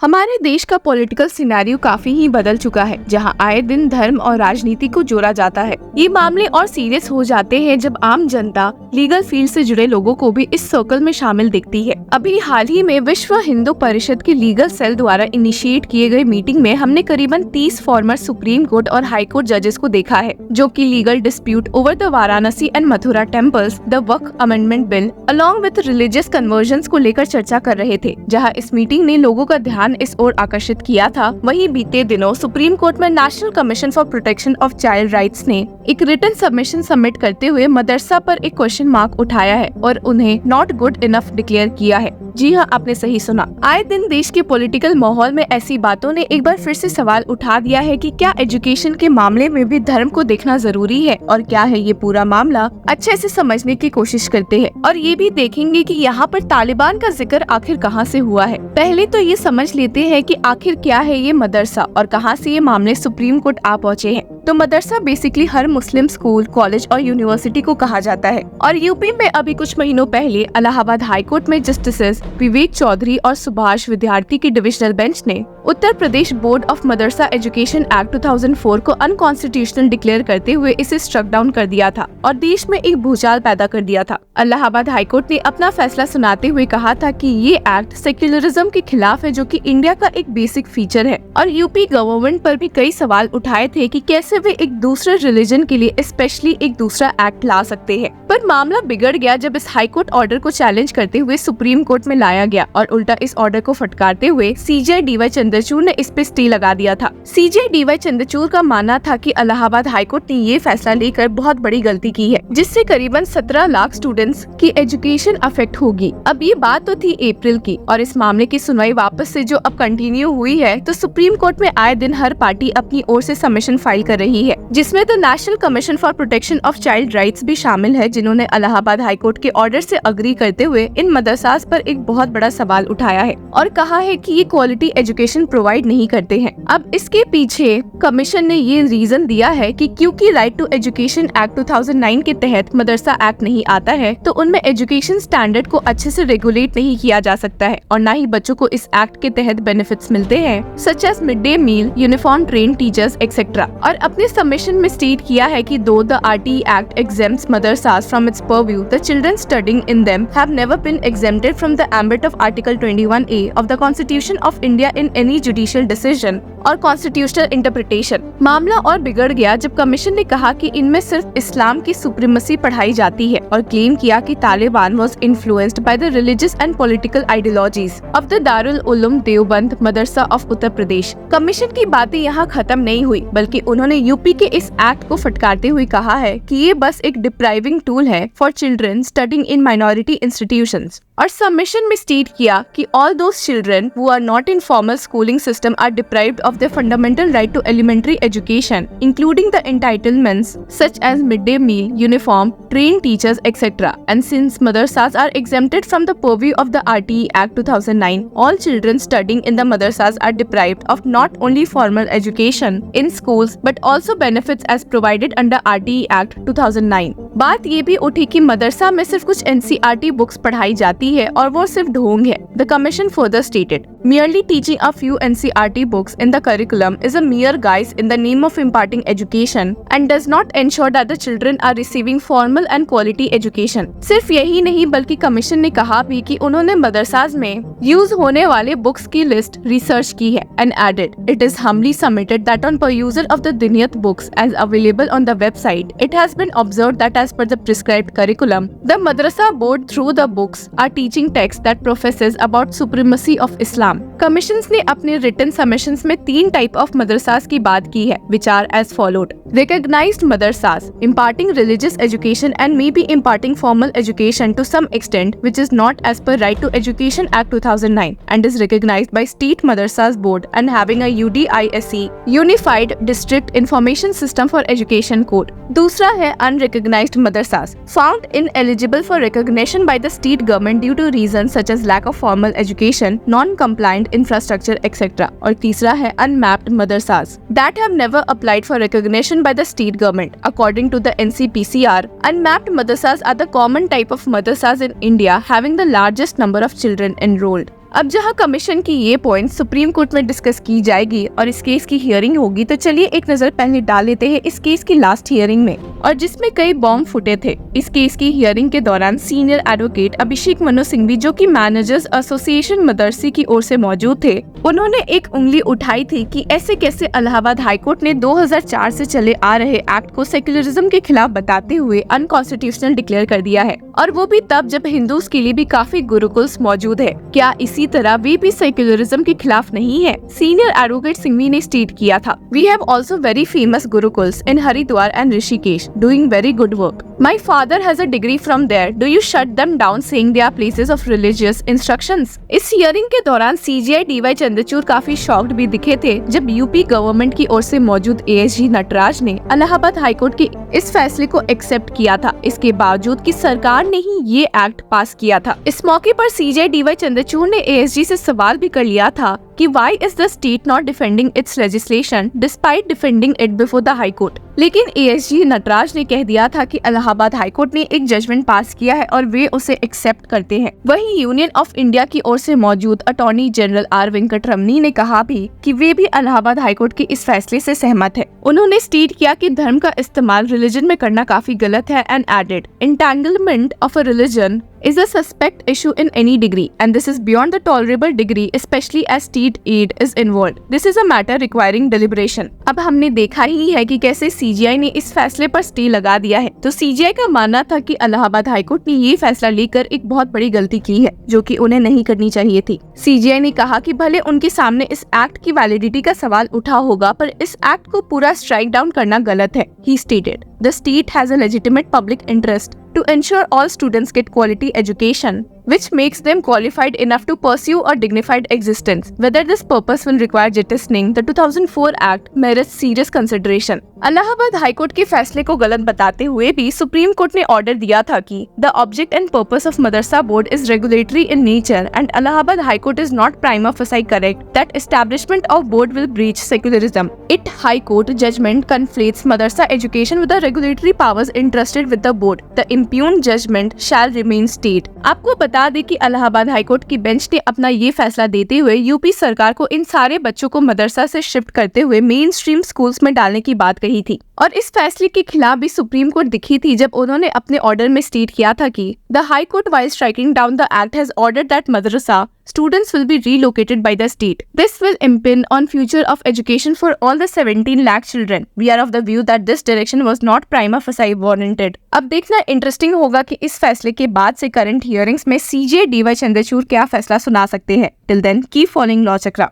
हमारे देश का पॉलिटिकल सिनेरियो काफी ही बदल चुका है, जहां आए दिन धर्म और राजनीति को जोड़ा जाता है। ये मामले और सीरियस हो जाते हैं जब आम जनता लीगल फील्ड से जुड़े लोगों को भी इस सर्कल में शामिल दिखती है। अभी हाल ही में विश्व हिंदू परिषद के लीगल सेल द्वारा इनिशिएट किए गए मीटिंग में हमने करीबन 30 फॉर्मर सुप्रीम कोर्ट और हाई कोर्ट जजेस को देखा है, जो कि legal dispute over the Varanasi and Mathura temples, the Waqf amendment bill along with religious convergence को लेकर चर्चा कर रहे थे। जहाँ इस मीटिंग ने लोगों का ध्यान इस ओर आकर्षित किया था, वहीं बीते दिनों सुप्रीम कोर्ट में national commission for protection of child rights ने एक रिटन सबमिशन सबमिट करते हुए मदरसा पर एक क्वेश्चन मार्क उठाया है और उन्हें नॉट गुड इनफ डिक्लेयर किया है। जी हाँ, आपने सही सुना। आए दिन देश के पॉलिटिकल माहौल में ऐसी बातों ने एक बार फिर से सवाल उठा दिया है कि क्या एजुकेशन के मामले में भी धर्म को देखना जरूरी है और क्या है ये पूरा मामला। अच्छे से समझने की कोशिश करते हैं और ये भी देखेंगे कि यहाँ पर तालिबान का जिक्र आखिर कहाँ से हुआ है। पहले तो ये समझ लेते हैं कि आखिर क्या है ये मदरसा और कहाँ से ये मामले सुप्रीम कोर्ट आ पहुँचे हैं। तो मदरसा बेसिकली हर मुस्लिम स्कूल, कॉलेज और यूनिवर्सिटी को कहा जाता है और यूपी में अभी कुछ महीनों पहले इलाहाबाद हाई कोर्ट में जस्टिसेस विवेक चौधरी और सुभाष विद्यार्थी की डिविजनल बेंच ने Uttar Pradesh board of Madrasa education act 2004 को अनकॉन्स्टिट्यूशनल डिक्लेयर करते हुए इसे स्ट्रक डाउन कर दिया था और देश में एक भूचाल पैदा कर दिया था। इलाहाबाद हाई कोर्ट ने अपना फैसला सुनाते हुए कहा था कि ये एक्ट सेक्युलरिज्म के खिलाफ है, जो कि इंडिया का एक बेसिक फीचर है, और यूपी गवर्नमेंट पर भी कई सवाल उठाए थे कि कैसे वे एक दूसरे रिलीजन के लिए स्पेशली एक दूसरा एक्ट ला सकते हैं। पर मामला बिगड़ गया जब इस हाई कोर्ट ऑर्डर को चैलेंज करते हुए सुप्रीम कोर्ट में लाया गया और उल्टा इस ऑर्डर को फटकारते हुए सीजे डीवाई चंद्रचूड़ ने इस पे स्टे लगा दिया था। सीजे डीवाई चंद्रचूड़ का मानना था कि इलाहाबाद हाई कोर्ट ने ये फैसला लेकर बहुत बड़ी गलती की है, जिससे करीबन 17 लाख स्टूडेंट्स की एजुकेशन अफेक्ट होगी। अब ये बात तो थी अप्रैल की और इस मामले की सुनवाई वापस से जो अब कंटिन्यू हुई है, तो सुप्रीम कोर्ट में आए दिन हर पार्टी अपनी ओर से सबमिशन फाइल कर रही है, जिसमें the national commission for protection of child rights भी शामिल है, जिन्होंने इलाहाबाद हाई कोर्ट के ऑर्डर से अग्री करते हुए इन मदरसास पर एक बहुत बड़ा सवाल उठाया है और कहा है कि ये क्वालिटी एजुकेशन प्रोवाइड नहीं करते हैं। अब इसके पीछे कमीशन ने ये रीजन दिया है कि क्योंकि राइट टू एजुकेशन एक्ट 2009 के तहत मदरसा एक्ट नहीं आता है, तो उनमें एजुकेशन स्टैंडर्ड को अच्छे से रेगुलेट नहीं किया जा सकता है और न ही बच्चों को इस एक्ट के तहत बेनिफिट्स मिलते हैं, such as mid day meal, uniform train teachers etcetera. और अपने सबमिशन में स्टेट किया है कि दो the RTE Act exempts madrasas from its purview, the children studying in them have never been exempted from the ambit of Article 21A of the Constitution of India in any judicial decision और constitutional interpretation. मामला और बिगड़ गया जब commission ने कहा कि इनमें सिर्फ इस्लाम की सुप्रीमेसी पढ़ाई जाती है और क्लेम किया कि Taliban was influenced by the religious and political ideologies of the Darul Uloom Deoband Madrasa of Uttar Pradesh. Commission की बातें यहाँ खत्म नहीं हुई, बल्कि उन्होंने यूपी के इस एक्ट को फटकारते हुए कहा है कि ये बस एक डिप्राइविंग टूल है for children studying in minority institutions. और सबमिशन में स्टेट किया कि all those children who are not in formal schooling system are deprived of their fundamental right to elementary education, including the entitlements such as midday meal, uniform, trained teachers, etc. And since madrasas are exempted from the purview of the RTE Act 2009, all children studying in the madrasas are deprived of not only formal education in schools but also benefits as provided under RTE Act 2009. बात ये भी उठी कि मदरसा में सिर्फ कुछ NCERT books पढ़ाई जाती है और वो सिर्फ ढोंग है। The Commission further stated, merely teaching a few NCERT books in the curriculum is a mere guise in the name of imparting education and does not ensure that the children are receiving formal and quality education. सिर्फ यही नहीं, बल्कि commission ने कहा भी कि उन्होंने मदरसाज में यूज होने वाले बुक्स की लिस्ट रिसर्च की है and added, it is humbly submitted that on perusal of the Diniyat books as available on the website, it has been observed that as per the prescribed curriculum, the madrasa board through the books are teaching texts that professes about supremacy of Islam. Commissions ने अपने written submissions में 3 type of मदरसास की बात की है, which are as followed. Recognized madrasas imparting religious education and may be imparting formal education to some extent, which is not as per Right to Education Act 2009 and is recognized by State Madrasas Board and having a UDISE Unified District Information System for Education Code. दूसरा है unrecognized madrasas found ineligible for recognition by the state government due to reasons such as lack of formal education, non-compliant infrastructure, etc. और तीसरा है unmapped madrasas that have never applied for recognition by the state government. According to the NCPCR, unmapped madrasas are the common type of madrasas in India having the largest number of children enrolled. अब जहां commission की ये point supreme court में discuss की जाएगी और इस case की हियरिंग होगी, तो चलिए एक नजर पहले डाल लेते हैं इस केस की लास्ट हियरिंग में, और जिसमें कई बॉम्ब फूटे थे। इस केस की हियरिंग के दौरान सीनियर एडवोकेट अभिषेक मनु सिंघवी, जो कि मैनेजर्स एसोसिएशन मदरसी की ओर से मौजूद थे, उन्होंने एक उंगली उठाई थी कि ऐसे कैसे इलाहाबाद हाईकोर्ट ने 2004 से चले आ रहे एक्ट को सेक्युलरिज्म के खिलाफ बताते हुए अनकॉन्स्टिट्यूशनल डिक्लेयर कर दिया है, और वो भी तब जब हिंदूज के लिए भी काफी गुरुकुल्स मौजूद है। क्या इसी तरह वे भी सेक्युलरिज्म के खिलाफ नहीं है? सीनियर एडवोकेट सिंघवी ने स्टेट किया था, we have also very famous gurukuls in Haridwar and Rishikesh doing very good work. My father has a degree from there. Do you shut them down saying they are places of religious instructions? इस hearing के दौरान CJI DY Chandrachud काफी shocked भी दिखे थे जब UP government की ओर से मौजूद ASG नटराज ने इलाहाबाद हाईकोर्ट के इस फैसले को एक्सेप्ट किया था, इसके बावजूद कि सरकार ने ही ये एक्ट पास किया था। इस मौके पर CJI DY चंद्रचूड़ ने ASG से सवाल भी कर लिया था कि why is the state not defending its legislation despite defending it before the high court? लेकिन ASG नटराज ने कह दिया था कि इलाहाबाद हाईकोर्ट ने एक जजमेंट पास किया है और वे उसे एक्सेप्ट करते हैं। वहीं यूनियन ऑफ इंडिया की ओर से मौजूद अटॉर्नी जनरल आर वेंकटरमनी ने कहा भी कि वे भी इलाहाबाद हाईकोर्ट के इस फैसले से सहमत है। उन्होंने स्टेट किया कि धर्म का इस्तेमाल रिलीजन में करना काफी गलत है and added entanglement of a religion is a suspect issue in any degree and this is beyond the tolerable degree especially as state aid is involved. This is a matter requiring deliberation. अब हमने देखा ही है कि कैसे CJI ने इस फैसले पर स्टे लगा दिया है। तो CJI का मानना था कि इलाहाबाद हाईकोर्ट ने ये फैसला लेकर एक बहुत बड़ी गलती की है जो कि उन्हें नहीं करनी चाहिए थी। CJI ने कहा कि भले उनके सामने इस एक्ट की वैलिडिटी का सवाल उठा होगा पर इस एक्ट को पूरा स्ट्राइक डाउन करना गलत है। He stated, the state has a legitimate public interest to ensure all students get quality education, which makes them qualified enough to pursue a dignified existence. Whether this purpose will require jettisoning the 2004 Act merits serious consideration. Allahabad high court के फैसले को गलत बताते हुए भी supreme court ने order दिया था कि the object and purpose of Madrasa board is regulatory in nature and Allahabad High Court is not prima facie correct that establishment of board will breach secularism. It High Court judgment conflates madrasa education with the regulatory powers entrusted with the board. The impugned judgment shall remain state. आपको बता दें कि Allahabad high court की bench ने अपना ये फैसला देते हुए यूपी सरकार को इन सारे बच्चों को मदरसा से शिफ्ट करते हुए मेन स्ट्रीम स्कूल्स में डालने की बात कही थी, और इस फैसले के खिलाफ भी सुप्रीम कोर्ट दिखी थी जब उन्होंने अपने ऑर्डर में स्टेट किया था कि the high court while striking down the act has ordered that Madrasa students will be relocated by the state. This will impinge on future of education for all the 17 lakh children. We are of the view that this direction was not prima facie warranted. अब देखना interesting होगा कि इस फैसले के बाद से current hearings में CJI DY चंद्रचूड़ क्या फैसला सुना सकते हैं। Till then, keep following law चक्रा।